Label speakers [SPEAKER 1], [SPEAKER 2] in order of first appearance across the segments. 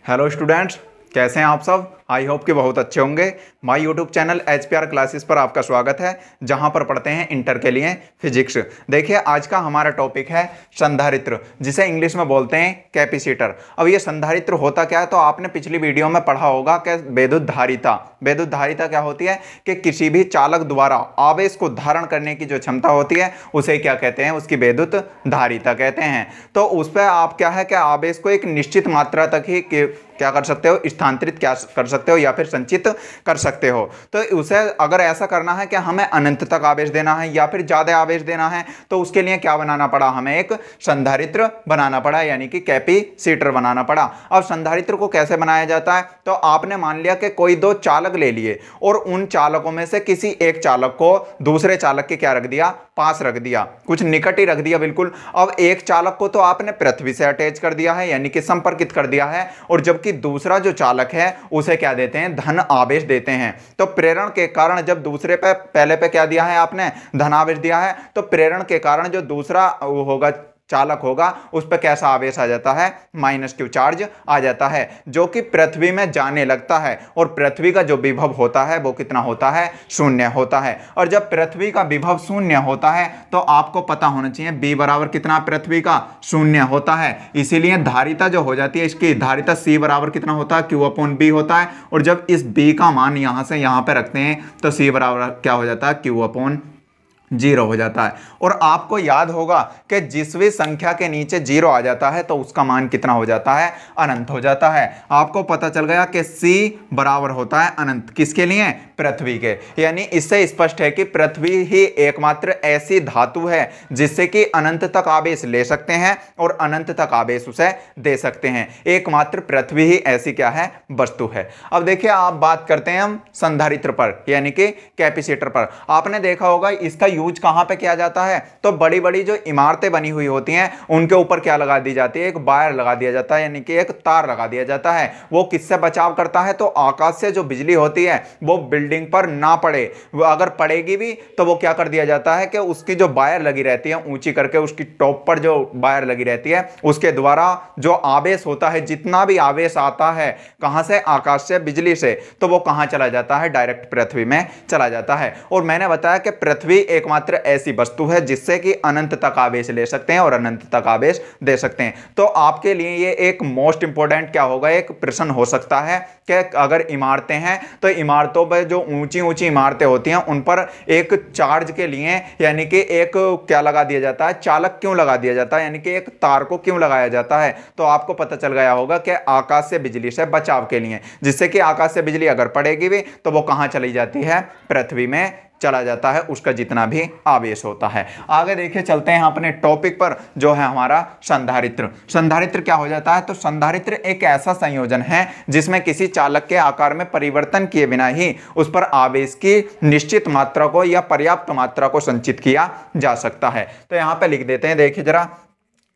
[SPEAKER 1] Hello students, कैसे हैं आप सब। आई होप कि बहुत अच्छे होंगे। My YouTube channel HPR classes पर आपका स्वागत है, जहां पर पढ़ते हैं इंटर के लिए फिजिक्स। देखिए, आज का हमारा टॉपिक है संधारित्र, जिसे इंग्लिश में बोलते हैं कैपेसिटर। अब ये संधारित्र होता क्या है, तो आपने पिछली वीडियो में पढ़ा होगा कि विद्युत धारिता। विद्युत धारिता क्या होती है कि किसी भी चालक द्वारा आवेश को धारण करने की जो क्षमता होती है उसे क्या कहते हैं, उसकी विद्युत धारिता कहते हैं। तो उस पर आप क्या है कि आवेश को एक निश्चित मात्रा तक ही क्या कर सकते हो, स्थानांतरित क्या कर सकते हो या फिर संचित कर सकते हो। तो उसे अगर ऐसा करना है कि हमें अनंत तक आवेश देना है या फिर ज्यादा आवेश देना है, तो उसके लिए क्या बनाना पड़ा, हमें एक संधारित्र बनाना पड़ा, यानी कि कैपेसिटर बनाना पड़ा। अब संधारित्र को कैसे बनाया जाता है, तो आपने मान लिया कि कोई दो चालक ले लिए और उन चालकों में से किसी एक चालक को दूसरे चालक के क्या रख दिया, पास रख दिया, कुछ निकट ही रख दिया बिल्कुल। अब एक चालक को तो आपने पृथ्वी से अटैच कर दिया है, यानी कि संपर्कित कर दिया है, और जबकि दूसरा जो चालक है उसे क्या देते हैं, धन आवेश देते हैं। तो प्रेरण के कारण जब दूसरे पे पहले पे क्या दिया है, आपने धन आवेश दिया है, तो प्रेरण के कारण जो दूसरा होगा चालक होगा उस पर कैसा आवेश आ जाता है, -q चार्ज आ जाता है, जो कि पृथ्वी में जाने लगता है। और पृथ्वी का जो विभव होता है वो कितना होता है, 0 होता है। और जब पृथ्वी का विभव 0 होता है तो आपको पता होना चाहिए b बराबर कितना, पृथ्वी का 0 होता है। इसीलिए धारिता जो हो जाती है, इसकी धारिता c बराबर कितना होता है, q/b होता है। और जब इस b का मान यहां से यहां पे रखते हैं तो c बराबर क्या हो जाता है, q/0 हो जाता है। और आपको याद होगा कि जिस भी संख्या के नीचे 0 आ जाता है तो उसका मान कितना हो जाता है, अनंत हो जाता है। आपको पता चल गया कि c बराबर होता है अनंत, किसके लिए, पृथ्वी के। यानी इससे स्पष्ट है कि पृथ्वी ही एकमात्र ऐसी धातु है जिससे कि अनंत तक आवेश ले सकते हैं और अनंत तक आवेश उसे दे सकते हैं। एकमात्र पृथ्वी ही ऐसी क्या है, वस्तु है। अब देखिए, आप बात करते हैं हम संधारित्र पर, यानी कि कैपेसिटर पर। आपने देखा होगा इसका यूज कहां पे किया जाता है, तो बड़ी बड़ी जो इमारतें बनी हुई होती हैं उनके ऊपर क्या लगा दी जाती है, एक वायर लगा दिया जाता है, यानी कि एक तार लगा दिया जाता है। वो किससे बचाव करता है, तो आकाश से जो बिजली होती है वो बिल्डिंग पर ना पड़े। वो अगर पड़ेगी भी तो वो क्या कर दिया जाता है कि उसकी जो वायर लगी रहती है ऊंची करके, उसकी टॉप पर जो वायर लगी रहती है उसके द्वारा जो आवेश होता है, जितना भी आवेश आता है कहां से, आकाश से, बिजली से, तो वो कहां चला जाता है, डायरेक्ट पृथ्वी में चला जाता है। और मैंने बताया कि पृथ्वी एकमात्र ऐसी वस्तु है जिससे कि अनंत तक आवेश ले सकते हैं और अनंत तक आवेश दे सकते हैं। तो आपके लिए ये एक मोस्ट इंपॉर्टेंट क्या होगा, एक प्रश्न हो सकता है कि अगर इमारतें हैं तो इमारतों पर जो ऊंची ऊंची इमारतें होती हैं उन पर एक चार्ज के लिए, यानी कि एक क्या लगा दिया जाता है, चालक क्यों लगा दिया जाता है, यानी कि एक तार को क्यों लगाया जाता है। तो आपको पता चल गया होगा कि आकाश से बिजली से बचाव के लिए, जिससे कि आकाश से बिजली अगर पड़ेगी भी तो वो कहां चली जाती है, पृथ्वी में चला जाता है, उसका जितना भी आवेश होता है। आगे देखिए, चलते हैं अपने टॉपिक पर, जो है हमारा संधारित्र। संधारित्र क्या हो जाता है, तो संधारित्र एक ऐसा संयोजन है जिसमें किसी चालक के आकार में परिवर्तन किए बिना ही उस पर आवेश की निश्चित मात्रा को या पर्याप्त मात्रा को संचित किया जा सकता है। तो यहां पे लिख देते हैं, देखिए जरा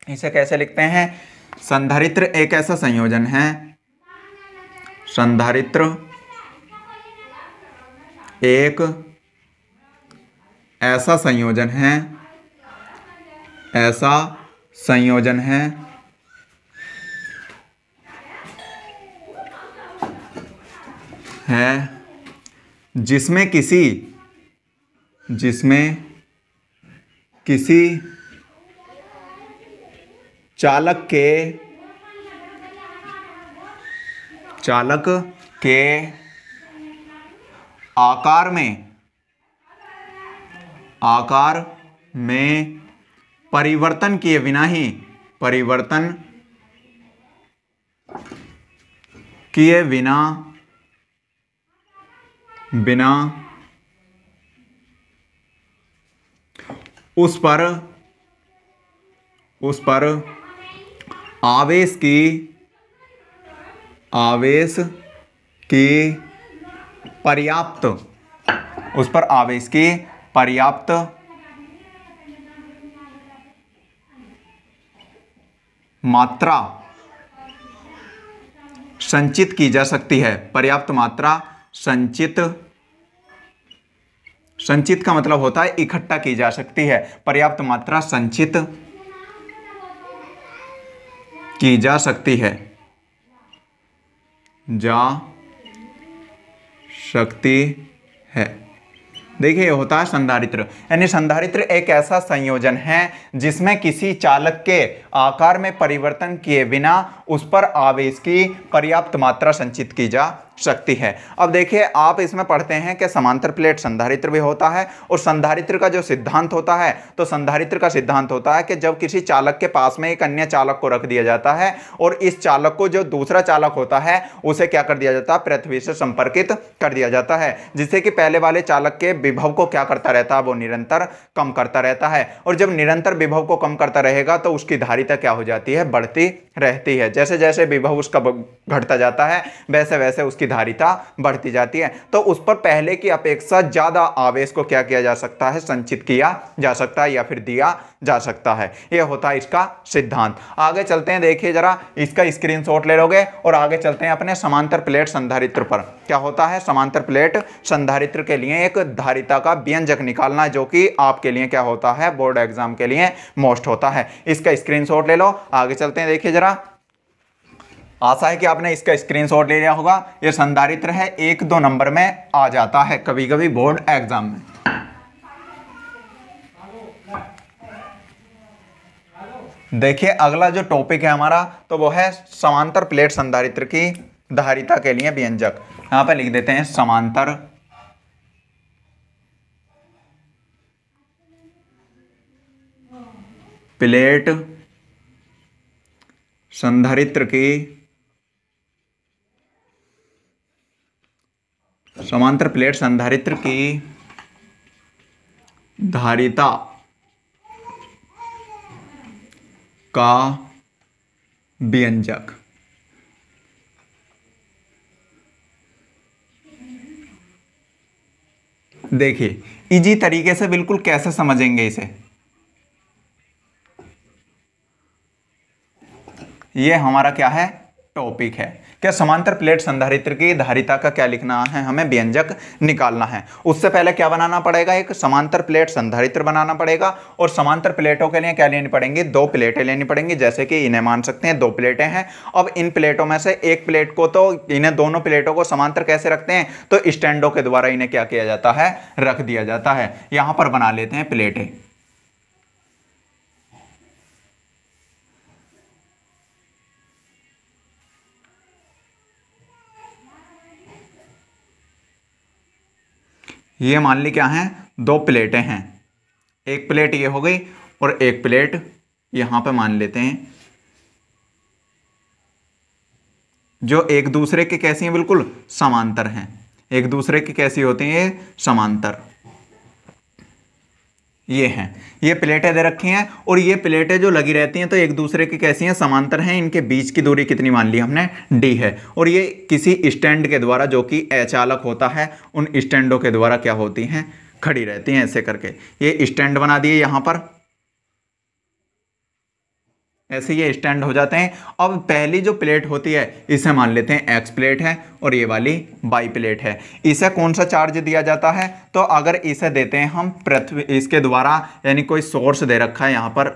[SPEAKER 1] इसे कैसे लिखते हैं। संधारित्र एक ऐसा संयोजन है, संधारित्र एक ऐसा संयोजन है, ऐसा संयोजन है जिसमें किसी चालक के आकार में परिवर्तन किए बिना ही उस पर आवेश की पर्याप्त मात्रा संचित की जा सकती है। पर्याप्त मात्रा संचित का मतलब होता है इकट्ठा की जा सकती है। पर्याप्त मात्रा संचित की जा सकती है। जा सकती है। देखिए ये होता है संधारित्र, यानी संधारित्र एक ऐसा संयोजन है जिसमें किसी चालक के आकार में परिवर्तन किए बिना उस पर आवेश की पर्याप्त मात्रा संचित की जा सकती है। अब देखिए आप इसमें पढ़ते हैं कि समांतर प्लेट संधारित्र भी होता है, और संधारित्र का जो सिद्धांत होता है, तो संधारित्र का सिद्धांत होता है कि जब किसी चालक के पास में एक अन्य चालक को रख दिया जाता है और इस चालक को जो दूसरा चालक होता है उसे क्या कर दिया जाता है, पृथ्वी से संपर्कित कर दिया जाता है, जिससे कि पहले वाले चालक के विभव को क्या करता रहता है, वो निरंतर कम करता रहता है। और जब निरंतर विभव को कम करता रहेगा तो उसकी धारिता क्या हो जाती है, बढ़ती रहती है। जैसे जैसे विभव उसका घटता जाता है वैसे वैसे उसकी धारिता बढ़ती जाती है। तो उस पर पहले की अपेक्षा ज्यादा आवेश को क्या किया जा सकता है, संचित किया जा सकता है या फिर दिया जा सकता है। यह होता है इसका सिद्धांत। आगे चलते हैं, देखिए जरा इसका स्क्रीनशॉट ले लोगे और आगे चलते हैं अपने समांतर प्लेट संधारित्र पर। क्या होता है, समांतर प्लेट संधारित्र के लिए एक धारिता का व्यंजक निकालना, जो कि आपके लिए क्या होता है, बोर्ड एग्जाम के लिए मोस्ट होता है। इसका स्क्रीनशॉट ले लो, आगे चलते हैं। देखिए जरा, आशा है कि आपने इसका स्क्रीनशॉट ले लिया होगा। यह संधारित्र है, 1-2 नंबर में आ जाता है कभी कभी बोर्ड एग्जाम में। देखिए अगला जो टॉपिक है हमारा, तो वो है समांतर प्लेट संधारित्र की धारिता के लिए व्यंजक। यहां पर लिख देते हैं समांतर प्लेट संधारित्र की समांतर प्लेट संधारित्र की धारिता का व्यंजक। देखिए इजी तरीके से बिल्कुल कैसे समझेंगे इसे, ये हमारा क्या है, टॉपिक है। क्या समांतर प्लेट संधारित्र की धारिता का क्या लिखना है, हमें व्यंजक निकालना है। उससे पहले क्या बनाना पड़ेगा, एक समांतर प्लेट संधारित्र बनाना पड़ेगा। और समांतर प्लेटों के लिए क्या लेनी पड़ेंगी, 2 प्लेटें लेनी पड़ेंगी। जैसे कि इन्हें मान सकते हैं 2 प्लेटें हैं। अब इन प्लेटों में से एक प्लेट को, तो इन्हें दोनों प्लेटों को समांतर कैसे रखते हैं, तो स्टैंडों के द्वारा इन्हें क्या किया जाता है, रख दिया जाता है। यहां पर बना लेते हैं प्लेटें। ये मान ली क्या है, 2 प्लेटें हैं। एक प्लेट ये हो गई और एक प्लेट यहां पे मान लेते हैं, जो एक दूसरे के कैसी हैं, बिल्कुल समांतर हैं। एक दूसरे की कैसी होती हैं, ये समांतर। ये हैं, ये प्लेटें दे रखी हैं और ये प्लेटें जो लगी रहती हैं तो एक दूसरे की कैसी हैं, समांतर हैं। इनके बीच की दूरी कितनी मान ली हमने, d है। और ये किसी स्टैंड के द्वारा, जो कि अचालक होता है, उन स्टैंडों के द्वारा क्या होती हैं, खड़ी रहती हैं ऐसे करके। ये स्टैंड बना दिए यहां पर, ऐसे ये स्टैंड हो जाते हैं। अब पहली जो प्लेट होती है इसे मान लेते हैं एक्स प्लेट है और ये वाली वाई प्लेट है। इसे कौन सा चार्ज दिया जाता है, तो अगर इसे देते हैं हम पृथ्वी, इसके द्वारा, यानी कोई सोर्स दे रखा है यहां पर,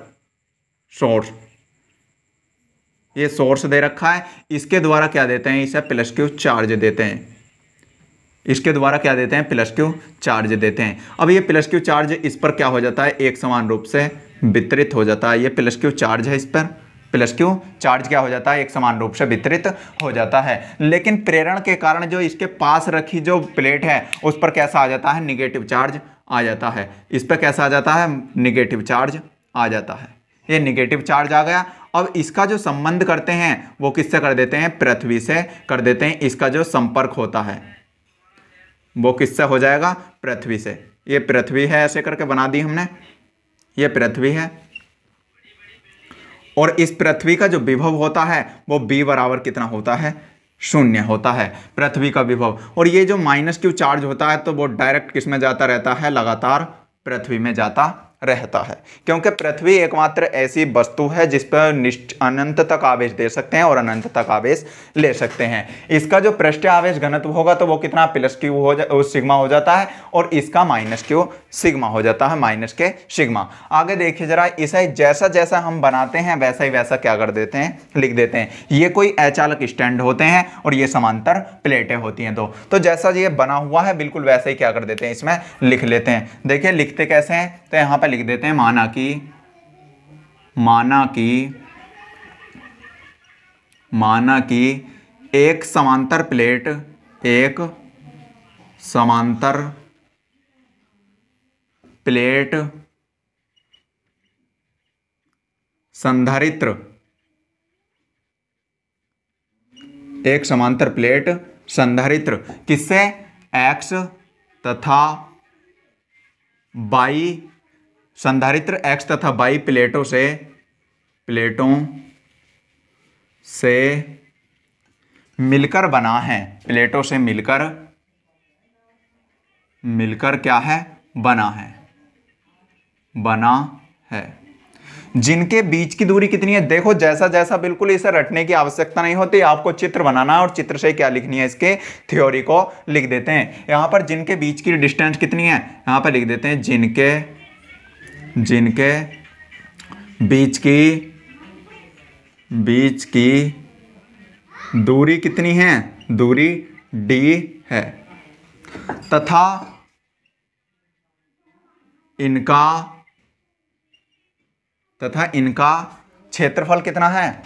[SPEAKER 1] सोर्स, ये सोर्स दे रखा है, इसके द्वारा क्या देते हैं, इसे +q चार्ज देते हैं। इसके द्वारा क्या देते हैं, +q चार्ज देते हैं। अब ये +q चार्ज इस पर क्या हो जाता है, एक समान रूप से वितरित हो जाता है। ये +q चार्ज है, इस पर +q चार्ज क्या हो जाता है, एक समान रूप से वितरित हो जाता है। लेकिन प्रेरण के कारण जो इसके पास रखी जो प्लेट है उस पर कैसा आ जाता है, निगेटिव चार्ज आ जाता है। इस पर कैसा आ जाता है, निगेटिव चार्ज आ जाता है। ये निगेटिव चार्ज आ गया। अब इसका जो संबंध करते हैं वो किससे कर देते हैं, पृथ्वी से कर देते हैं। इसका जो संपर्क होता है वो किससे हो जाएगा, पृथ्वी से। ये पृथ्वी है, ऐसे करके बना दी हमने, ये पृथ्वी है। और इस पृथ्वी का जो विभव होता है वो b बराबर कितना होता है, 0 होता है पृथ्वी का विभव। और ये जो -q चार्ज होता है तो वो डायरेक्ट किस में जाता रहता है, लगातार पृथ्वी में जाता रहता है, क्योंकि पृथ्वी एकमात्र ऐसी वस्तु है जिस पर अनंत तक आवेश दे सकते हैं और अनंत तक आवेश ले सकते हैं। इसका जो पृष्ठीय आवेश घनत्व होगा तो वो कितना प्लस क्यू हो सिग्मा हो जाता है, और इसका माइनस क्यू सिग्मा हो जाता है, माइनस के सिग्मा। आगे देखिए जरा, इसे जैसा जैसा हम बनाते हैं वैसा ही वैसा क्या कर देते हैं, लिख देते हैं। ये कोई अचालक स्टैंड होते हैं और ये समांतर प्लेटें होती हैं दो, तो जैसा ये बना हुआ है बिल्कुल वैसे ही क्या कर देते हैं, इसमें लिख लेते हैं। देखिए लिखते कैसे हैं, तो यहां पर लिख देते हैं माना कि एक समांतर प्लेट संधारित्र, एक समांतर प्लेट संधारित्र किससे, एक्स तथा वाई, संधारित्र एक्स तथा वाई प्लेटों से मिलकर बना है, प्लेटों से मिलकर क्या है, बना है। जिनके बीच की दूरी कितनी है, देखो जैसा जैसा बिल्कुल इसे रटने की आवश्यकता नहीं होती, आपको चित्र बनाना है और चित्र से क्या लिखनी है, इसके थ्योरी को लिख देते हैं। यहां पर जिनके बीच की डिस्टेंस कितनी है, यहां पर लिख देते हैं जिनके बीच की दूरी कितनी है, दूरी d है, तथा इनका क्षेत्रफल कितना है,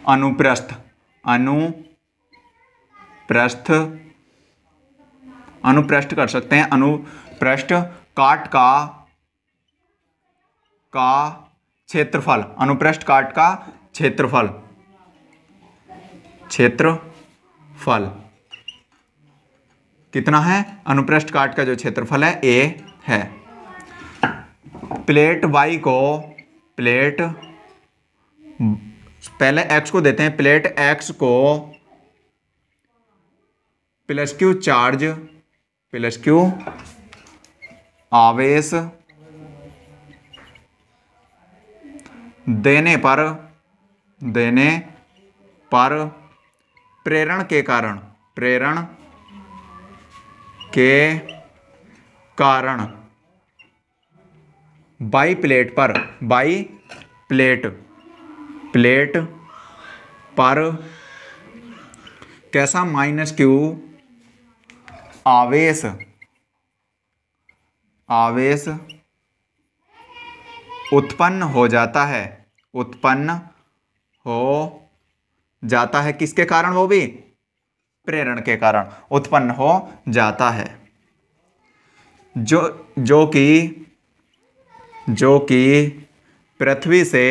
[SPEAKER 1] अनुप्रस्थ कर सकते हैं, अनुप्रस्थ काट का क्षेत्रफल, अनुप्रस्थ काट का क्षेत्रफल कितना है, अनुप्रस्थ काट का जो क्षेत्रफल है a है। प्लेट y को, पहले x को देते हैं, प्लेट x को plus Q charge, plus Q आवेश देने पर प्रेरण के कारण बाई प्लेट पर कैसा, माइनस क्यू आवेश उत्पन्न हो जाता है, किसके कारण, वो भी प्रेरण के कारण उत्पन्न हो जाता है, जो कि पृथ्वी से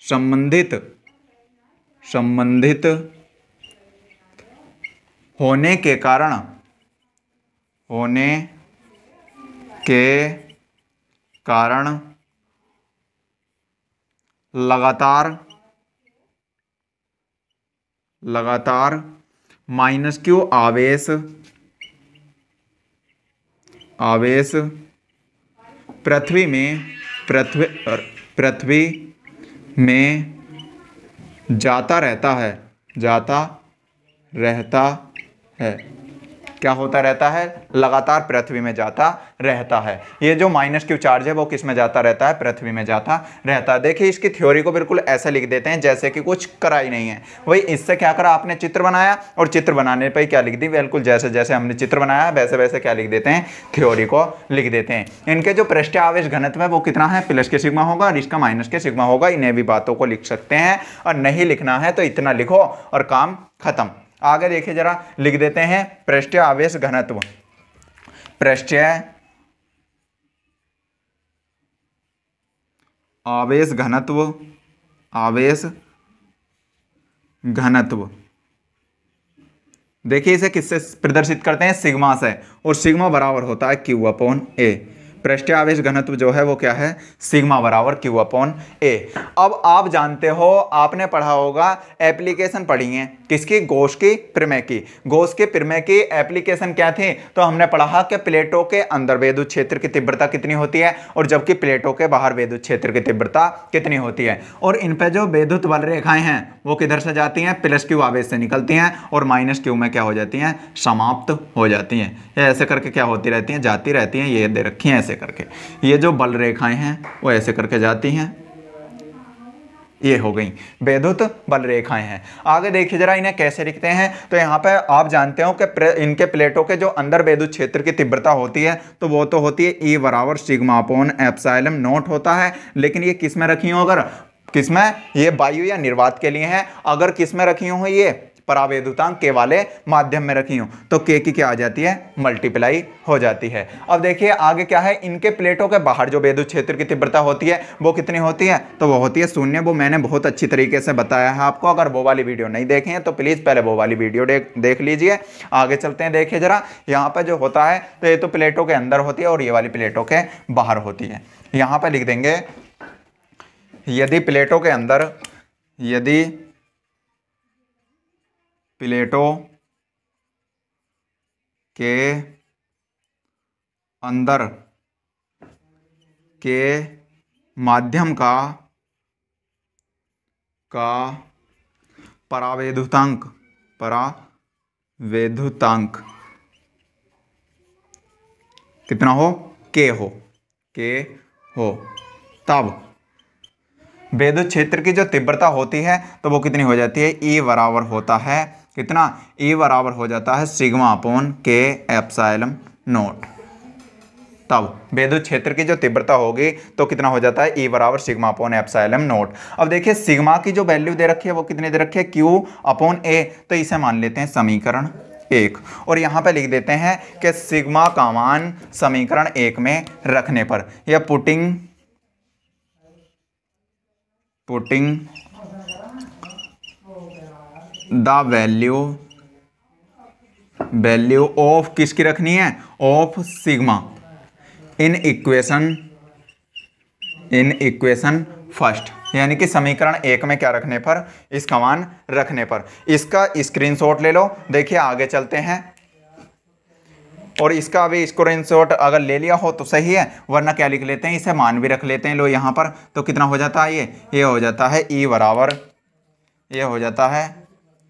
[SPEAKER 1] संबंधित होने के कारण लगातार माइनस क्यू आवेश पृथ्वी में जाता रहता है। क्या होता रहता है, लगातार पृथ्वी में जाता रहता है। ये जो माइनस क्यू चार्ज है वो किस में जाता रहता है, पृथ्वी में जाता रहता है। देखिए इसकी थ्योरी को बिल्कुल ऐसे लिख देते हैं जैसे कि कुछ करा ही नहीं है। वही इससे क्या करा, आपने चित्र बनाया और चित्र बनाने पर क्या लिख दी, बिल्कुल जैसे जैसे हमने चित्र बनाया वैसे वैसे क्या लिख देते हैं, थ्योरी को लिख देते हैं। इनके जो पृष्ठीय आवेश घनत्व है वो कितना है, प्लस के सिग्मा होगा और इसका माइनस के सिग्मा होगा। इन्हें भी बातों को लिख सकते हैं, और नहीं लिखना है तो इतना लिखो और काम खत्म। आगे देखिए जरा, लिख देते हैं पृष्ठीय आवेश घनत्व। पृष्ठीय आवेश घनत्व देखिए इसे किससे प्रदर्शित करते हैं, सिग्मा से, और सिग्मा बराबर होता है Q/A। पृष्ठीय आवेश घनत्व जो है वो क्या है, सिग्मा बराबर क्यू अपॉन ए। अब आप जानते हो, आपने पढ़ा होगा, एप्लीकेशन पढ़ी है किसकी, गॉस की प्रमेय की। गॉस के प्रमेय की एप्लीकेशन क्या थी, तो हमने पढ़ा कि प्लेटों के अंदर विद्युत क्षेत्र की तीव्रता कितनी होती है और जबकि प्लेटों के बाहर विद्युत क्षेत्र की तीव्रता कितनी होती है। और इन पे जो विद्युत बल रेखाएं हैं वो किधर से जाती हैं, प्लस क्यू आवेश से निकलती हैं और माइनस क्यू में क्या हो जाती हैं, समाप्त हो जाती हैं। ये ऐसे करके क्या होती रहती हैं, जाती रहती हैं। ये दे रखी हैं ऐसे करके, ये जो बल रेखाएं हैं वो ऐसे करके जाती हैं, ये हो गई विद्युत बल रेखाएं हैं। आगे देखिए जरा इन्हें कैसे लिखते हैं। तो यहाँ पे आप जानते हो कि इनके प्लेटों के जो अंदर विद्युत क्षेत्र की तीव्रता होती है तो वो तो होती है ई बराबर सिग्मा अपॉन एप्सिलॉन नॉट होता है। लेकिन ये किस में रखी हो, अगर किस में, ये वायु या निर्वात के लिए है। अगर किस में रखी हो, ये परावैद्युतांक के वाले माध्यम में रखी हूं तो के की क्या आ जाती है, मल्टीप्लाई हो जाती है। अब देखिए आगे क्या है, इनके प्लेटों के बाहर जो विद्युत क्षेत्र की तीव्रता होती है वो कितनी होती है, तो वो होती है 0। वो मैंने बहुत अच्छी तरीके से बताया है आपको। अगर वो वाली वीडियो नहीं देखे हैं तो प्लीज पहले वो वाली वीडियो देख लीजिए। आगे चलते हैं, देखिए जरा यहाँ पर जो होता है तो ये तो प्लेटों के अंदर होती है और ये वाली प्लेटों के बाहर होती है। यहाँ पर लिख देंगे, यदि प्लेटों के अंदर, यदि प्लेटों के अंदर के माध्यम का परावैद्युतांक कितना हो, के हो, तब विद्युत क्षेत्र की जो तीव्रता होती है तो वो कितनी हो जाती है, ई बराबर होता है कितना, ई बराबर हो जाता है सिग्मा अपॉन के एप्सिलॉन नॉट। तब विद्युत क्षेत्र की जो तीव्रता होगी तो कितना हो जाता है, ई बराबर सिग्मा अपॉन एप्सिलॉन नॉट। अब देखिए सिग्मा की जो वैल्यू दे रखी है वो कितनी दे रखी है, क्यू अपॉन ए। तो इसे मान लेते हैं समीकरण 1 और यहाँ पे लिख देते हैं कि सिग्मा का मान समीकरण 1 में रखने पर, या पुटिंग द वैल्यू ऑफ किसकी रखनी है, of sigma in equation first, यानी कि समीकरण 1 में क्या रखने पर, इसका मान रखने पर। इसका स्क्रीनशॉट ले लो। देखिए आगे चलते हैं, और इसका अभी स्क्रीनशॉट अगर ले लिया हो तो सही है, वरना क्या लिख लेते हैं, इसे मान भी रख लेते हैं। लो यहाँ पर तो कितना हो जाता है, ये हो जाता है ई बराबर, ये हो जाता है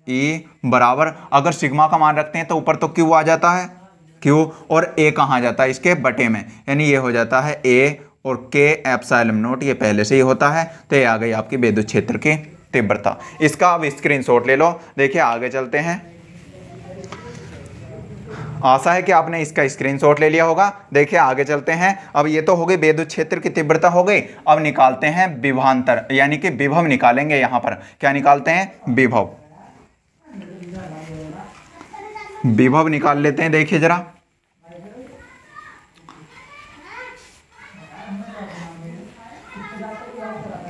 [SPEAKER 1] ई बराबर, अगर सिग्मा का मान रखते हैं तो ऊपर तो क्यू आ जाता है, क्यू, और ए कहाँ आ जाता है, इसके बटे में, यानी ये हो जाता है ए और के एप्सिलॉन नॉट, ये पहले से ही होता है। तो ये आ गई आपकी विद्युत क्षेत्र की तीव्रता। इसका अब स्क्रीनशॉट ले लो। देखिए आगे चलते हैं, आशा है कि आपने इसका स्क्रीनशॉट ले लिया होगा। देखिए आगे चलते हैं। अब ये तो हो गई विद्युत क्षेत्र की तीव्रता हो गई। अब निकालते हैं विभवांतर, यानी कि विभव निकालेंगे। यहाँ पर क्या निकालते हैं, विभव निकाल लेते हैं। देखिए जरा,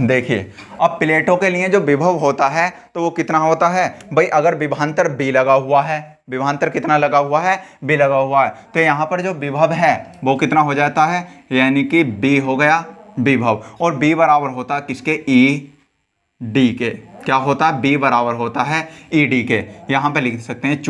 [SPEAKER 1] देखिए अब प्लेटों के लिए जो विभव होता है तो वो कितना होता है भाई, अगर विभवांतर बी लगा हुआ है, विभवांतर कितना लगा हुआ है, बी लगा हुआ है, तो यहाँ पर जो विभव है वो कितना हो जाता है, यानी कि बी हो गया विभव, और बी बराबर होता है किसके, ई डी के। क्या होता है, बी बराबर होता है ई डी के। यहाँ पे लिख सकते हैं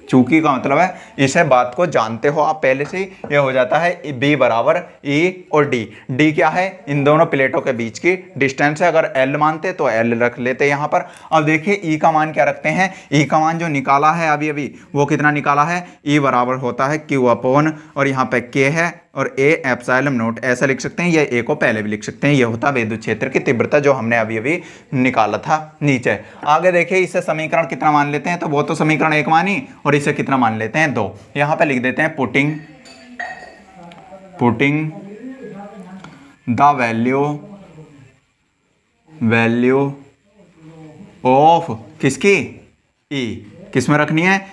[SPEAKER 1] चूंकि का मतलब है, इसे बात को जानते हो आप पहले से ही, ये हो जाता है बी बराबर ई और डी क्या है, इन दोनों प्लेटों के बीच की डिस्टेंस है। अगर एल मानते तो एल रख लेते यहाँ पर। अब देखिए ई का मान क्या रखते हैं, ई का मान जो निकाला है अभी वो कितना निकाला है, ई बराबर होता है क्यू अपॉन, और यहाँ पे के है और ए एप्सिलॉन नॉट, ऐसा लिख सकते हैं, या ए को पहले भी लिख सकते हैं। ये होता है विद्युत क्षेत्र की तीव्रता जो हमने अभी निकाला था नीचे। आगे देखिए इसे समीकरण कितना मान लेते हैं, तो वो तो समीकरण 1 मानी, और इसे कितना मान लेते हैं, 2। यहाँ पे लिख देते हैं पुटिंग द वैल्यू ऑफ किसकी, ई, किस में रखनी है,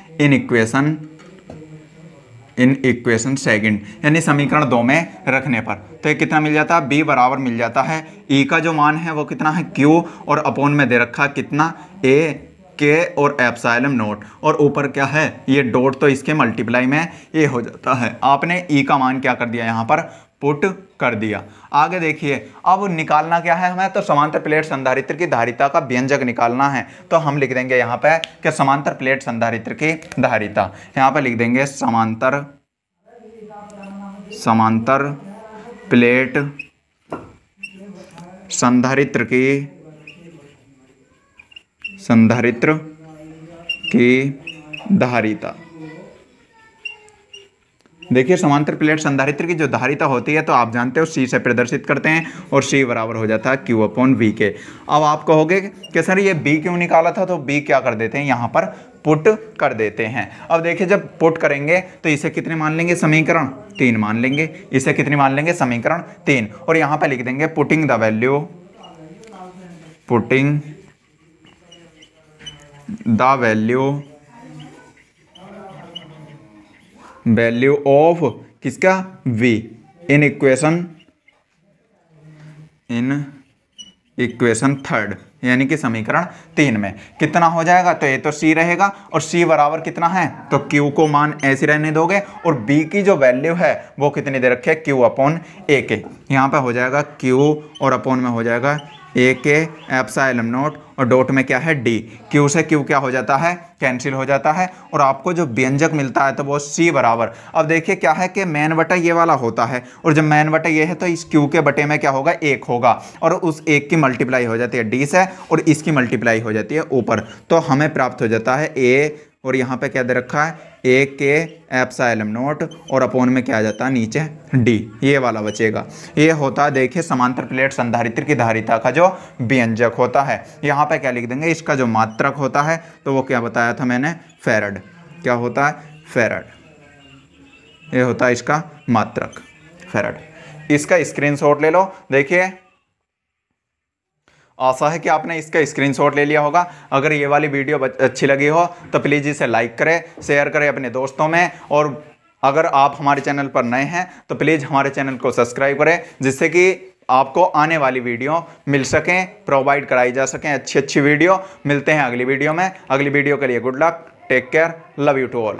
[SPEAKER 1] इन इक्वेशन सेकंड, यानी समीकरण 2 में रखने पर। तो ये कितना मिल जाता है, बी बराबर मिल जाता है, ई का जो मान है वो कितना है, क्यू, और अपॉन में दे रखा कितना, ए के और एप्सिलॉन नॉट, और ऊपर क्या है, ये डॉट तो इसके मल्टीप्लाई में ये हो जाता है। आपने ई का मान क्या कर दिया यहाँ पर, पुट कर दिया। आगे देखिए, अब निकालना क्या है हमें, तो समांतर प्लेट संधारित्र की धारिता का व्यंजक निकालना है। तो हम लिख देंगे यहाँ पे कि समांतर प्लेट संधारित्र की धारिता, यहाँ पे लिख देंगे समांतर प्लेट संधारित्र की धारिता। देखिए समांतर प्लेट संधारित्र की जो धारिता होती है तो आप जानते हो C से प्रदर्शित करते हैं और C बराबर हो जाता है Q/V के। अब आप कहोगे कि सर ये B क्यों निकाला था, तो B क्या कर देते हैं यहाँ पर पुट कर देते हैं। अब देखिए जब पुट करेंगे तो इसे कितने मान लेंगे, समीकरण 3 मान लेंगे, इसे कितने मान लेंगे, समीकरण 3, और यहाँ पर लिख देंगे पुटिंग द वैल्यू ऑफ किसका, V इन इक्वेशन थर्ड, यानी कि समीकरण 3 में कितना हो जाएगा, तो ये तो C रहेगा और C बराबर कितना है, तो Q को मान ऐसे रहने दोगे और B की जो वैल्यू है वो कितनी दे रखी है, Q/A के। यहाँ पे हो जाएगा Q और अपॉन में हो जाएगा A के एप्सिलॉन नॉट और डॉट में क्या है D। Q से Q क्या हो जाता है, कैंसिल हो जाता है और आपको जो व्यंजक मिलता है तो वो C बराबर। अब देखिए क्या है कि मैन बटा ये वाला होता है और जब मैन बटा ये है तो इस Q के बटे में क्या होगा, 1 होगा और उस 1 की मल्टीप्लाई हो जाती है D से और इसकी मल्टीप्लाई हो जाती है ऊपर, तो हमें प्राप्त हो जाता है A और यहाँ पे क्या दे रखा है, A के एप्सिलॉन नॉट और अपॉन में क्या आ जाता है नीचे D, ये वाला बचेगा। ये होता है देखिए समांतर प्लेट संधारित्र की धारिता का जो व्यंजक होता है। यहाँ पे क्या लिख देंगे, इसका जो मात्रक होता है तो वो क्या बताया था मैंने, फैरड। क्या होता है, फैरड। ये होता है इसका मात्रक, फैरड। इसका स्क्रीनशॉट ले लो। देखिए आशा है कि आपने इसका स्क्रीनशॉट ले लिया होगा। अगर ये वाली वीडियो अच्छी लगी हो तो प्लीज़ इसे लाइक करें, शेयर करें अपने दोस्तों में, और अगर आप हमारे चैनल पर नए हैं तो प्लीज़ हमारे चैनल को सब्सक्राइब करें, जिससे कि आपको आने वाली वीडियो मिल सकें, प्रोवाइड कराई जा सकें अच्छी वीडियो। मिलते हैं अगली वीडियो में। अगली वीडियो के लिए good luck, take care, love you to all.